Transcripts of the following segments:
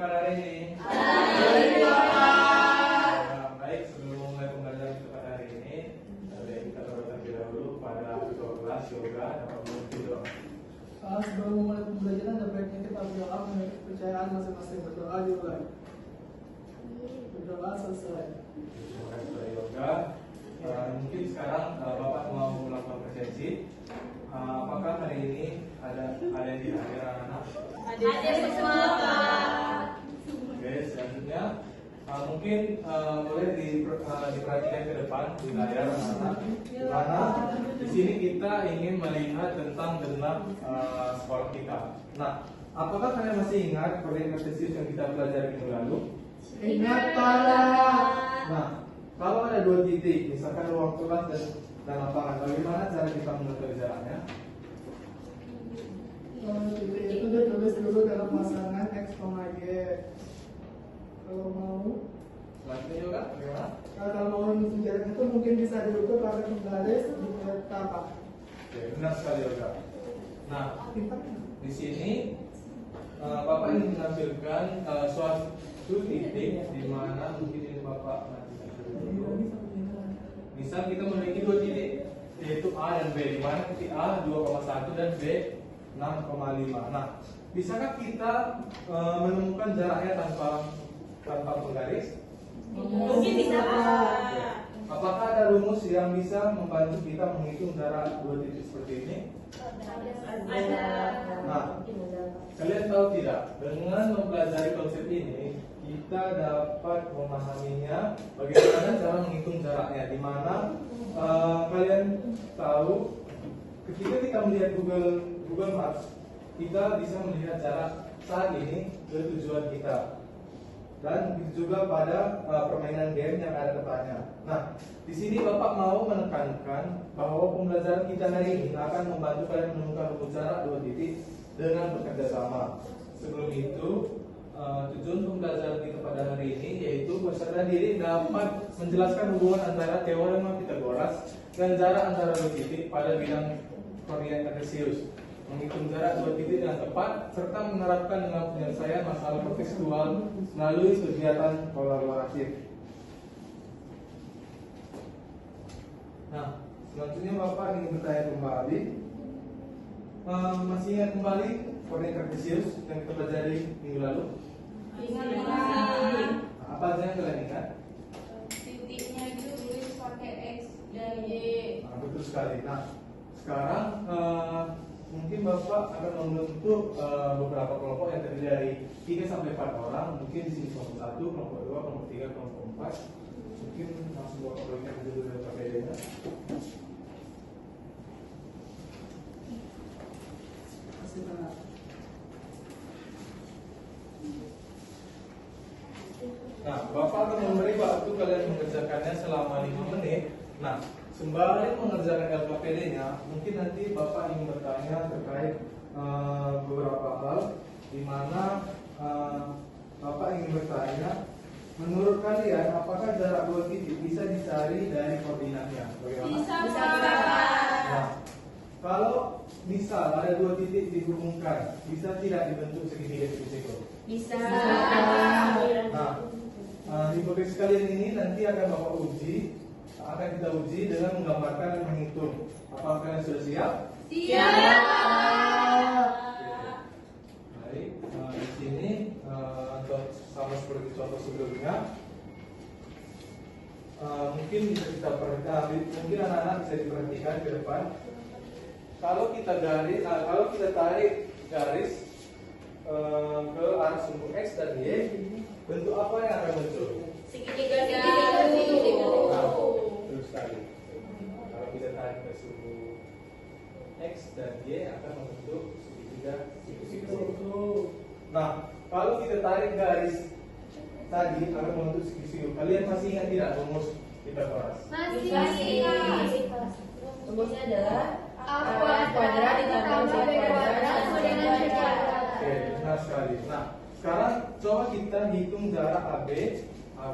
pada hari ini? Baik, Bapak. Baik, sebelum mulai pembelajaran kita pada hari ini, kita terlebih dahulu pada ketua kelas yoga dapat memimpin doa. Sebelum memulai pembelajaran, sebaiknya kita berdoa menurut kepercayaan masing-masing. Berdoa juga. Berdoa selesai. Terima kasih kepada yoga. Mungkin sekarang Bapak mau melakukan presensi. Apakah hari ini ada yang dihadir anak-anak? Ada semua, Pak. Oke, selanjutnya mungkin boleh diperhatikan ke depan di layar anak-anak. Karena di sini kita ingin melihat tentang genap sekolah kita. Nah, apakah kalian masih ingat proyek kartesius yang kita pelajari minggu lalu? Ingat, Pak. Nah, kalau ada dua titik, misalkan ruang kelas dan lapangan, bagaimana cara kita mengetahui jaraknya? Titik itu ditulis dulu dalam pasangan X, Y. Kalau mau, Selanjutnya juga, bagaimana? kalau mau menunjukkan itu mungkin bisa diukur pakai pembaris di peta, Pak. Oke, benar sekali juga. Nah, Pintar. di sini Bapak ingin menampilkan suatu titik di mana mungkin ini Bapak nanti misal kita memiliki dua titik, yaitu A dan B, di mana titik A 2,1 dan B 6,5. Nah, bisakah kita menemukan jaraknya tanpa penggaris? Mungkin bisa, Pak. Apakah ada rumus yang bisa membantu kita menghitung jarak dua titik seperti ini? Ada. Nah, kalian tahu tidak, dengan mempelajari konsep ini kita dapat memahaminya bagaimana cara menghitung jaraknya, di mana kalian tahu ketika kita melihat Google Maps, kita bisa melihat jarak saat ini ke tujuan kita, dan begitu juga pada permainan game yang ada depannya. Nah, di sini Bapak mau menekankan bahwa pembelajaran kita hari ini akan membantu kalian menemukan rumus jarak dua titik dengan bekerja sama. Sebelum itu, tujuan pembelajaran kita pada hari ini yaitu peserta diri dapat menjelaskan hubungan antara teorema Pythagoras dan jarak antara dua titik pada bidang proyek kartesius, menghitung jarak dua titik dengan tepat, serta menerapkan dengan penyelesaian masalah kontekstual melalui kegiatan kolaboratif. Nah, selanjutnya Bapak ingin bertanya kembali, masih ingat kembali proyek kartesius yang kita pelajari minggu lalu? Ingat. Apa aja yang kalian ingat? Titiknya itu tulis pakai X dan Y. Nah, betul sekali. Nah, sekarang mungkin Bapak akan membentuk beberapa kelompok yang terdiri dari 3 sampai 4 orang. Mungkin di sini kelompok 1, kelompok 2, kelompok 3, kelompok 4. Mungkin langsung Bapak berikan dulu dari KPD-nya. Kasih tangan. Nah, Bapak akan memberi waktu kalian mengerjakannya selama 5 menit. Nah, sembari mengerjakan LKPD-nya, mungkin nanti Bapak ingin bertanya terkait beberapa hal, di mana Bapak ingin bertanya, menurut kalian apakah jarak dua titik bisa dicari dari koordinatnya? Bagaimana? Bisa, Pak. Nah, kalau misal ada dua titik dihubungkan, bisa tidak dibentuk segitiga segitiga? Bisa. Nah, hipoteks sekalian ini nanti akan Bapak akan kita uji dengan menggambarkan dan menghitung. Apakah kalian sudah siap? Siap. Baik, di sini sama seperti contoh sebelumnya, mungkin bisa kita perhatikan, mungkin anak-anak bisa diperhatikan ke depan. Kalau kita tarik garis ke arah sumbu X dan Y, bentuk apa yang akan muncul? Segitiga. Nah, betul sekali. Kalau kita tarik ke sumbu X dan Y akan membentuk segitiga siku-siku. Nah, kalau kita tarik garis tadi akan membentuk siku-siku. Kalian masih ingat tidak rumus Pythagoras? Masih. Rumusnya adalah A kuadrat ditambah B kuadrat sama dengan C kuadrat. Oke, benar sekali. Nah, sekarang coba kita hitung jarak AB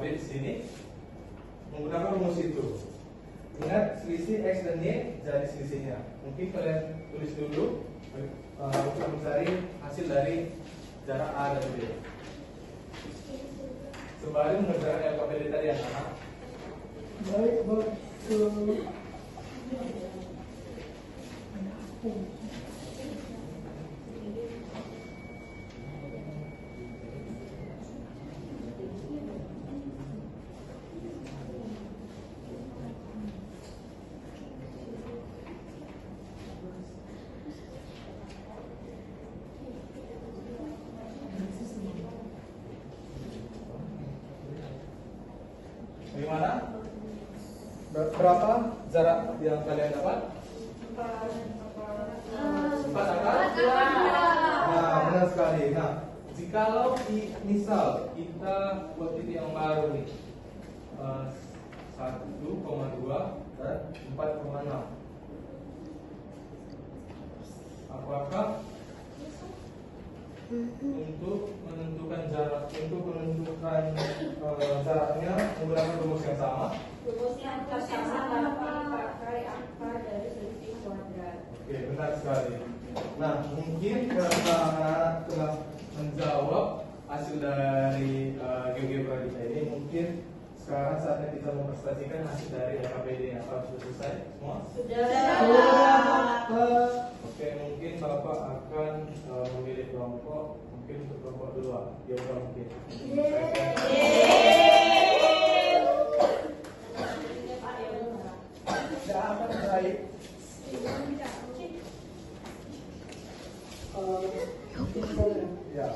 di sini menggunakan rumus itu. Ingat, selisih X dan Y jadi selisihnya. Mungkin kalian tulis dulu untuk mencari hasil dari jarak A dan B. Sembari mengerjakan LKPD tadi anak-anak. Baik, betul. Bagaimana? Berapa jarak yang kalian dapat? 4 akar? Nah, benar sekali. Nah, jikalau misal kita buat titik yang baru nih, 1,2 dan 4,6. Apakah untuk menentukan jaraknya menggunakan rumus yang sama? Rumusnya sama pakai akar dari selisih kuadrat. Oke, benar sekali. Nah, mungkin karena anak-anak telah menjawab hasil dari GeoGebra kita ini, mungkin sekarang saatnya kita mempresentasikan hasil dari LKPD yang sudah selesai semua. Oke, mungkin Bapak akan memilih kelompok, mungkin untuk kelompok kedua, GeoGebra mungkin. Tidak akan baik. Ya.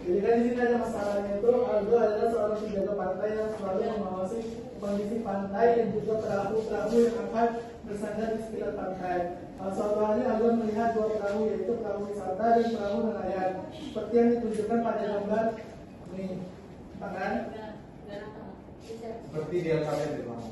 Jadi kan di sini ada masalahnya itu Aldo adalah seorang penjaga pantai yang selalu mengawasi kondisi pantai dan juga perahu-perahu yang akan bersandar di sekitar pantai. Suatu hari Aldo melihat dua perahu, yaitu perahu wisata dan perahu nelayan, seperti yang ditunjukkan pada gambar ini, kan? Seperti di LKPD, Bang.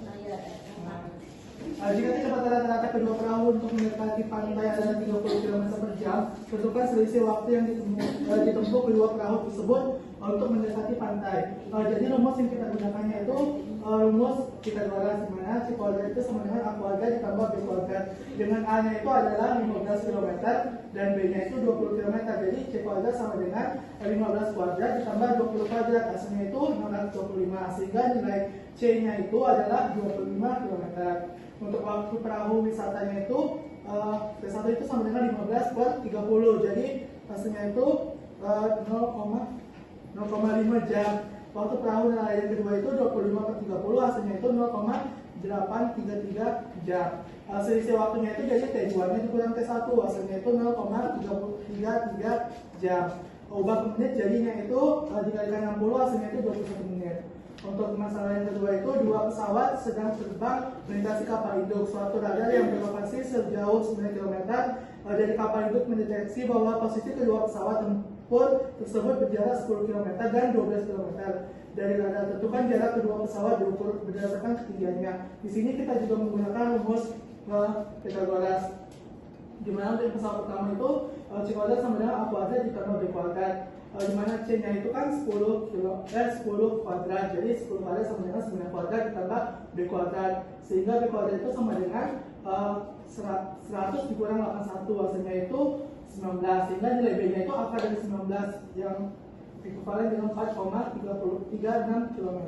Jika kecepatan rata-rata kedua perahu untuk mendekati pantai adalah 30 km per jam, tentukan selisih waktu yang ditempuh kedua perahu tersebut untuk mendekati pantai. Jadi rumus yang kita gunakannya itu rumus Pythagoras, di mana C kuadrat itu sama dengan A kuadrat ditambah B kuadrat. Dengan A-nya itu adalah 15 km dan B-nya itu 20 km. Jadi C kuadrat sama dengan 15 kuadrat ditambah 20 kuadrat, hasilnya itu 625. Sehingga nilai C-nya itu adalah 25 km. Untuk waktu perahu wisatanya itu T1 itu sama dengan 15 per 30. Jadi hasilnya itu 0,5 jam. Waktu perahu nelayan kedua itu 25 per 30, hasilnya itu 0,833 jam. Selisih waktunya itu jadi T2 nya dikurang T1, hasilnya itu 0,333 jam. Ubah ke menit jadinya itu dikalikan 60, hasilnya itu 21 menit. Untuk masalah yang kedua itu dua pesawat sedang terbang melintasi kapal induk. Suatu radar yang berlokasi sejauh 9 km dari kapal induk mendeteksi bahwa posisi kedua pesawat tempur tersebut berjarak 10 km dan 12 km. Dari radar tentukan jarak kedua pesawat diukur berdasarkan ketinggiannya. Di sini kita juga menggunakan rumus Pythagoras, di mana untuk pesawat pertama itu C kuadrat sama dengan A kuadrat ditambah B kuadrat. Di mana C-nya itu kan 10 kuadrat, jadi 10 kuadrat sama dengan 9 kuadrat ditambah B kuadrat, sehingga B kuadrat itu sama dengan 100 dikurang 81, hasilnya itu 19, sehingga nilai B-nya itu akar dari 19 yang ekuivalen dengan 4,336 km.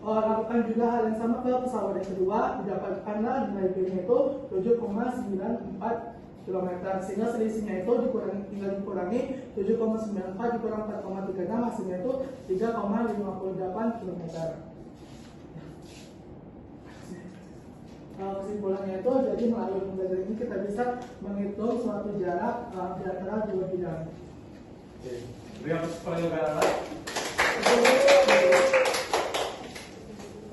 Lakukan juga hal yang sama ke pesawat yang kedua, didapatkanlah nilai B-nya itu 7,94 km, sehingga selisihnya itu tinggal dikurangi 7,94 dikurang 4,36, hasilnya itu 3,58 km. Kesimpulannya itu, jadi melalui pembelajaran ini kita bisa menghitung suatu jarak di antara dua bidang. Oke, beri pertanyaan anak.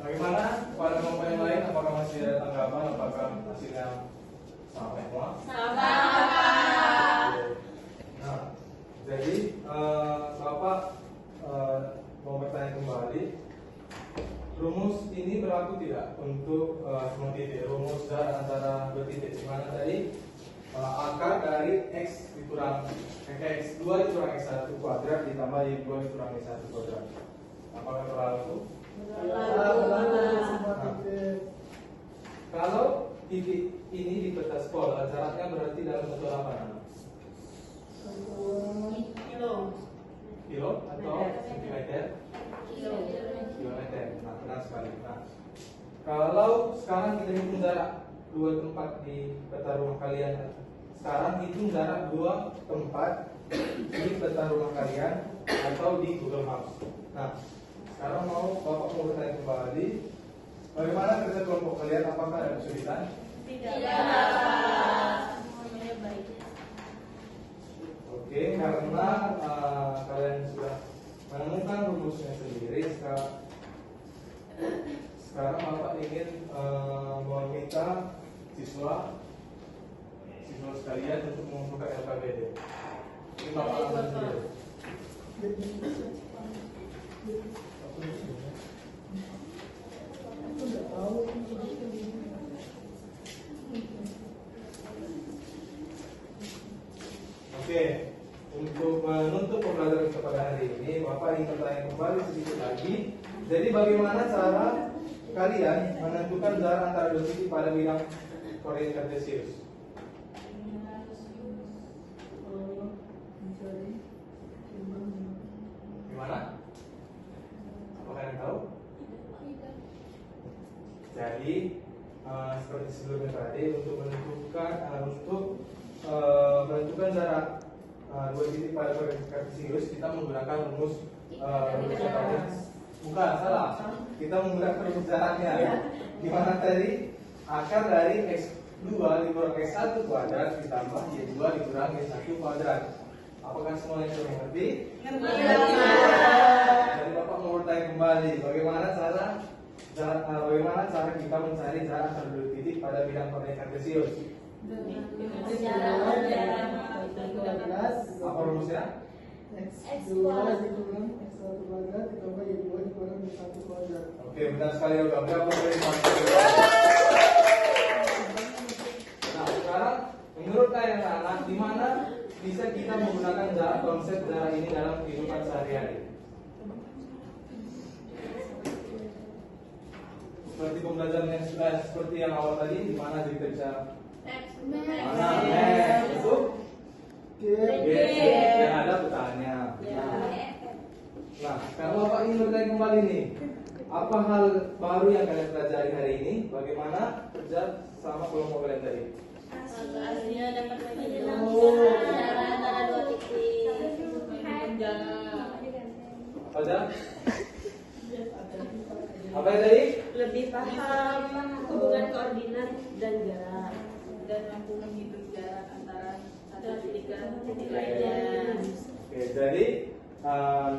Bagaimana pada kelompok yang lain? Apakah masih ada tanggapan? Apakah hasilnya sama semua? Sama. Nah, jadi Bapak mau bertanya kembali, rumus ini berlaku tidak untuk semua titik? Rumus jarak antara dua titik, di mana tadi akar dari x dikurang x2 dikurang x1 kuadrat ditambah y2 dikurang y1 kuadrat. Apakah berlaku? Kalau titik ini di peta sekolah, jaraknya berarti dalam bentuk apa? Kilo. kilo atau sentimeter? Kilometer. Nah, benar sekali. Nah, kalau sekarang kita hitung jarak dua tempat di peta rumah kalian, sekarang hitung jarak dua tempat di peta rumah kalian atau di Google Maps. Nah, sekarang Bapak mau bertanya kembali, bagaimana kerja kelompok kalian? Apakah ada kesulitan? Oke, karena kalian sudah menemukan rumusnya sendiri, sekarang Bapak ingin meminta siswa sekalian untuk mengumpulkan LKPD. Ini Bapak akan sendiri. Oke, untuk menutup pembelajaran kita pada hari ini, Bapak ingin bertanya kembali sedikit lagi. Jadi bagaimana cara kalian menentukan jarak antara dua titik pada bidang koordinat kartesius? Gimana? Apakah kalian tahu? Jadi seperti sebelumnya tadi, untuk menentukan jarak dua titik pada koordinat kartesius, kita menggunakan rumus tadi. Bukan, salah. Kita menggunakan rumus jaraknya. Di mana tadi akar dari x2 dikurang x1 kuadrat ditambah y2 dikurang y1 kuadrat. Apakah semuanya sudah mengerti? Jadi Bapak mau bertanya kembali, bagaimana cara kita mencari jarak antara dua titik pada bidang koordinat kartesius? Apa rumusnya? X2 dikurang x1 kuadrat ditambah y2 dikurang y1 kuadrat. Oke, benar sekali ya. Berapa dari Nah, sekarang menurut kalian anak, di mana bisa kita menggunakan konsep jarak ini dalam kehidupan sehari-hari? Seperti pembelajaran yang seperti yang awal tadi, di mana kita bisa itu yang ada petanya. Nah, kalau Bapak ingin bertanya kembali nih, apa hal baru yang kalian pelajari hari ini? Bagaimana kerja sama kelompok kalian tadi? Hasilnya dapat antara dua titik. Apa aja? Apa yang tadi? Lebih paham hubungan koordinat dan jarak, dan mampu menghitung jarak antara satu titik ke titik lainnya. Oke, jadi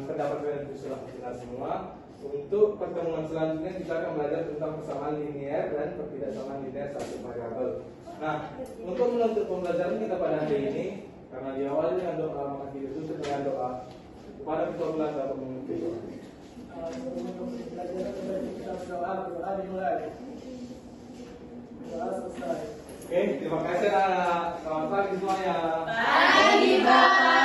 pendapat kalian itu sudah kita semua. Untuk pertemuan selanjutnya kita akan belajar tentang persamaan linear dan perbedaan linear satu variabel. Nah, untuk menutup pembelajaran kita pada hari ini, karena diawali dengan doa, maka kita tutup dengan doa. Kepada ketua kelas dapat memimpin doa. Doa dimulai. Doa selesai. Oke, terima kasih anak. Selamat pagi semuanya. Pagi, Bapak.